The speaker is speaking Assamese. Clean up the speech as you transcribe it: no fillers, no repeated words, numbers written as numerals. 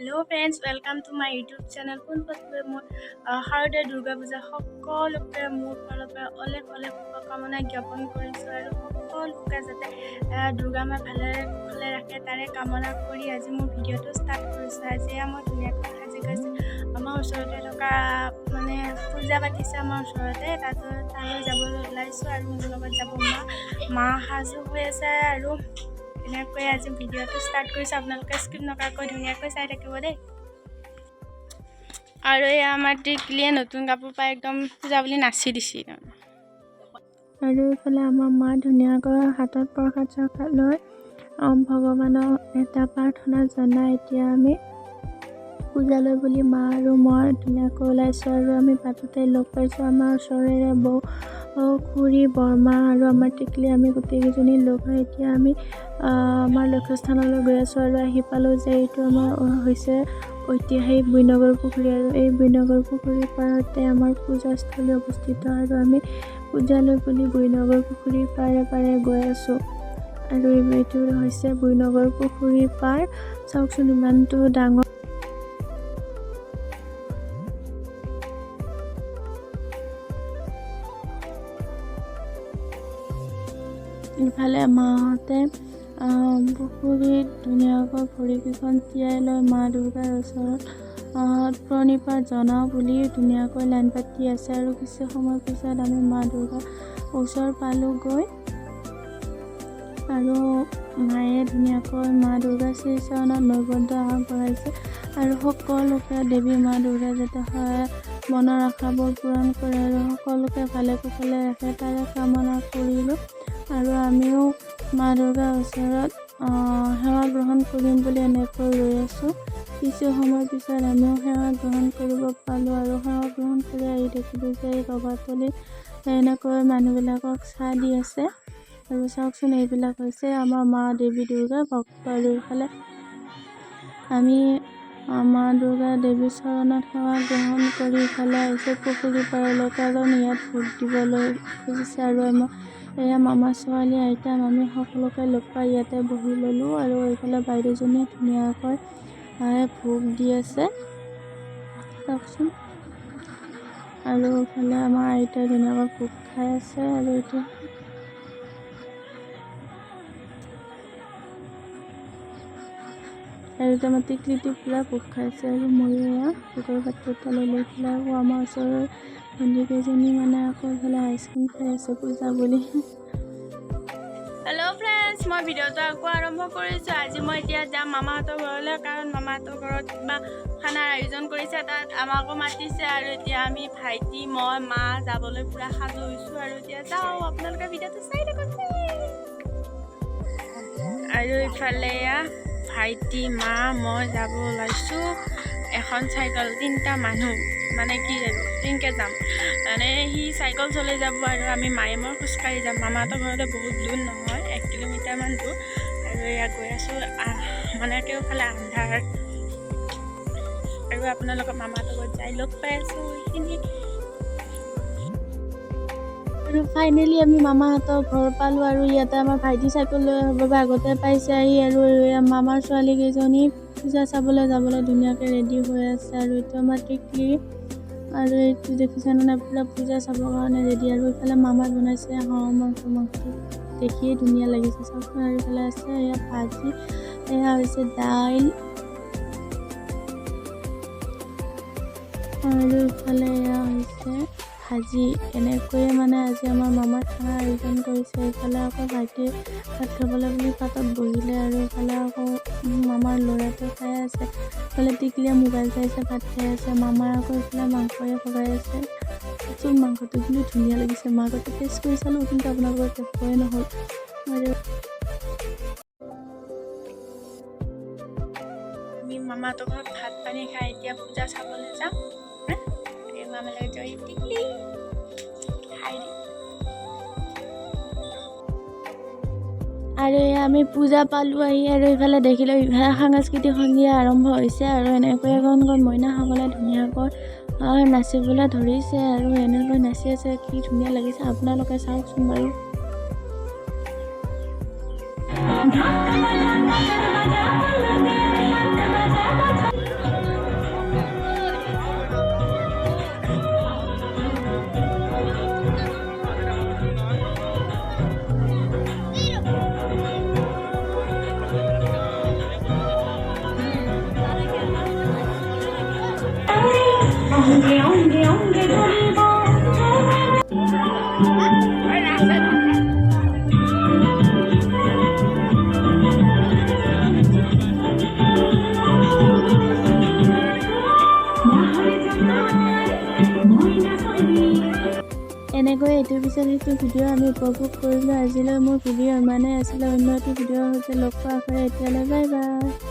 Hello friends, welcome to my YouTube channel. পোনপ্ৰথমে মোৰ শাৰদীয় দুৰ্গা পূজা সকলোকে মোৰ ফালৰ পৰা অলেখ শুভকামনা জ্ঞাপন কৰিছোঁ আৰু সকলোকে যাতে দুৰ্গা মা ভালে ৰাখে তাৰে কামনা কৰি আজি মোৰ ভিডিঅ'টো ষ্টাৰ্ট কৰিছোঁ। আজি মই ধুনীয়াকৈ সাজি গৈছোঁ। আমাৰ ওচৰতে থকা মানে পূজা পাতিছে আমাৰ ওচৰতে তালৈ যাবলৈ ওলাইছোঁ আৰু মোৰ লগত যাব মা সাজু হৈ আছে আৰু এনেকৈ আজি ভিডিঅ'টো ষ্টাৰ্ট কৰিছোঁ। আপোনালোকে স্কিপ নকৰাকৈ ধুনীয়াকৈ চাই থাকিব দেই। আৰু এই আমাৰ টিকলিয়ে নতুন কাপোৰ পাই একদম পূজা বুলি নাচি দিছে। আৰু এইফালে আমাৰ মা ধুনীয়াকৈ হাতত প্ৰসাদ লৈ ভগৱানক এটা প্ৰাৰ্থনা জনাই এতিয়া আমি পূজালৈ বুলি মা আৰু মই ধুনীয়াকৈ ওলাইছোঁ আৰু আমি বাটতে লগ পাইছোঁ আমাৰ ওচৰৰে বৌ খুৰী বৰমা আৰু আমাৰ টিকলি আমি গোটেইকেইজনী লগ হৈ এতিয়া আমি আমাৰ লক্ষ্যস্থানলৈ গৈ আছোঁ আৰু আহি পালোঁ যে এইটো আমাৰ হৈছে ঐতিহাসিক বুইনগৰ পুখুৰী আৰু এই বুইনগৰ পুখুৰীৰ পাৰতে আমাৰ পূজাস্থলী অৱস্থিত আৰু আমি পূজালৈ বুলি বুইনগৰ পুখুৰীৰ পাৰে গৈ আছোঁ আৰু এইটো হৈছে বুইনগৰ পুখুৰীৰ পাৰ। চাওকচোন ইমানটো ডাঙৰ। ইফালে মাহঁতে পুখুৰীত ধুনীয়াকৈ ভৰিকেইখন তিয়াই লৈ মা দুৰ্গাৰ ওচৰত প্ৰণিপাত জনাওঁ বুলি ধুনীয়াকৈ লাইন পাতি আছে আৰু কিছু সময় পিছত আমি মা দুৰ্গাৰ ওচৰ পালোঁগৈ আৰু মায়ে ধুনীয়াকৈ মা দুৰ্গাৰ শ্ৰীচৰণত নৈবদ্য আগবঢ়াইছে আৰু সকলোকে দেৱী মা দুৰ্গাই যাতে মনৰ আশাবোৰ পূৰণ কৰে আৰু সকলোকে ভালে কুশলে ৰাখে তাৰে কামনা কৰিলোঁ আৰু আমিও মা দুৰ্গাৰ ওচৰত সেৱা গ্ৰহণ কৰিম বুলি এনেকৈ ৰৈ আছোঁ। কিছু সময় পিছত আমিও সেৱা গ্ৰহণ কৰিব পালোঁ আৰু সেৱা গ্ৰহণ কৰি আহি দেখিলোঁ যে এই ৰভাতলিত এনেকৈ মানুহবিলাকক চাহ দি আছে আৰু চাওকচোন এইবিলাক হৈছে আমাৰ মা দেৱী দুৰ্গাৰ ভক্ত আৰু এইফালে আমি মা দুৰ্গা দেৱীৰ চৰণত সেৱা গ্ৰহণ কৰি ইফালে আহিছোঁ পুখুৰী পাৰলৈ কাৰণ ইয়াত ভোগ দিবলৈ খুজিছে আৰু এয়া মামা ছোৱালী আইতা মামী সকলোকে লগ পাই ইয়াতে বহি ল'লোঁ আৰু এইফালে বাইদেউজনীয়ে ধুনীয়াকৈ ভোগ দি আছে চাওকচোন আৰু এইফালে আমাৰ আইতাই ধুনীয়াকৈ ভোগ খাই আছে আৰু এতিয়া আমাৰ টিকলিটো পূৰা ভোগ খাইছে আৰু ময়ো এয়া ভোগৰ পাত্ৰ এটা লৈ পেলাই আকৌ আমাৰ ওচৰৰ ভণ্টিকেইজনী মানে আকৌ এইফালে আইচক্ৰীম খাই আছে পূজা বুলি। হেল্ল' ফ্ৰেণ্ডছ, মই ভিডিঅ'টো আকৌ আৰম্ভ কৰিছোঁ। আজি মই এতিয়া যাম মামাহঁতৰ ঘৰলৈ কাৰণ মামাহঁতৰ ঘৰত কিবা খানাৰ আয়োজন কৰিছে তাত আমাকো মাতিছে আৰু এতিয়া আমি ভাইটি মই মা যাবলৈ পূৰা সাজু হৈছোঁ আৰু এতিয়া যাওঁ। আপোনালোকে ভিডিঅ'টো চাই থাকক আৰু ইফালে ভাইটি মা মই যাব ওলাইছোঁ। এখন চাইকেল 3টা মানুহ মানে কি আৰু তিনকৈ যাম মানে সি চাইকেল চলাই যাব আৰু আমি মায়ে মই খোজকাঢ়ি যাম। মামাহঁতৰ ঘৰতে বহুত দূৰ নহয়, 1 কিলোমিটাৰমান দূৰ আৰু এয়া গৈ আছোঁ মানে কেওফালে আন্ধাৰ আৰু আপোনালোকৰ মামাহঁতৰ ঘৰত যাই লগ পাই আছোঁ এইখিনি আৰু ফাইনেলি আমি মামাহঁতৰ ঘৰ পালোঁ আৰু ইয়াতে আমাৰ ভাইটি চাইকেল লৈ বাবে আগতে পাইছে আহি আৰু মামাৰ ছোৱালীকেইজনী পূজা চাবলৈ যাবলৈ ধুনীয়াকৈ ৰেডি হৈ আছে আৰু এইটো আমাৰ টিকলি আৰু এইটো দেখিছেনে পূৰা পূজা চাবৰ কাৰণে ৰেডি আৰু এইফালে মামাই বনাইছে হাঁহৰ মাংস দেখিয়ে ধুনীয়া লাগিছে চাওকচোন আৰু এইফালে আছে এয়া ভাজি এয়া হৈছে দাইল আৰু ইফালে এয়া হৈছে ভাজি এনেকৈয়ে মানে আজি আমাৰ মামাৰ খানা আয়োজন কৰিছে। এইফালে আকৌ ভাইটি ভাত খাবলৈ বুলি পাতত বহিলে আৰু এইফালে আকৌ মামাৰ ল'ৰাটো খাই আছে। এইফালে টিকলিয়ে মোবাইল চাইছে ভাত খাই আছে। মামাৰ আকৌ এইফালে মাংসয়ে ভগাই আছে। চোন মাংসটো কিন্তু ধুনীয়া লাগিছে। মাকতে টেষ্ট কৰি চালোঁ কিন্তু আপোনালোকৰ দেখুৱাই নহ'ল আৰু আমি মামাহঁতৰ ঘৰত ভাত পানী খাই এতিয়া পূজা চাবলৈ যাম। মামালৈ জয় টিকলি আৰু আমি পূজা পালোঁ আহি আৰু এইফালে দেখিলোঁ ইফালে সাংস্কৃতিক সন্ধিয়া আৰম্ভ হৈছে আৰু এনেকৈ এখন মইনাসকলে ধুনীয়াকৈ নাচিবলৈ ধৰিছে আৰু এনেকৈ নাচি আছে কি ধুনীয়া লাগিছে আপোনালোকে চাওকচোন বাৰু। এনেকৈ এইটোৰ পিছত সেইটো ভিডিঅ' আমি উপভোগ কৰিলোঁ। আজিলৈ মোৰ ভিডিঅ' ইমানেই আছিলে। অন্য এটি ভিডিঅ'ৰ সৈতে লগ পোৱাৰ আশাৰে এতিয়ালৈ বাই বাই।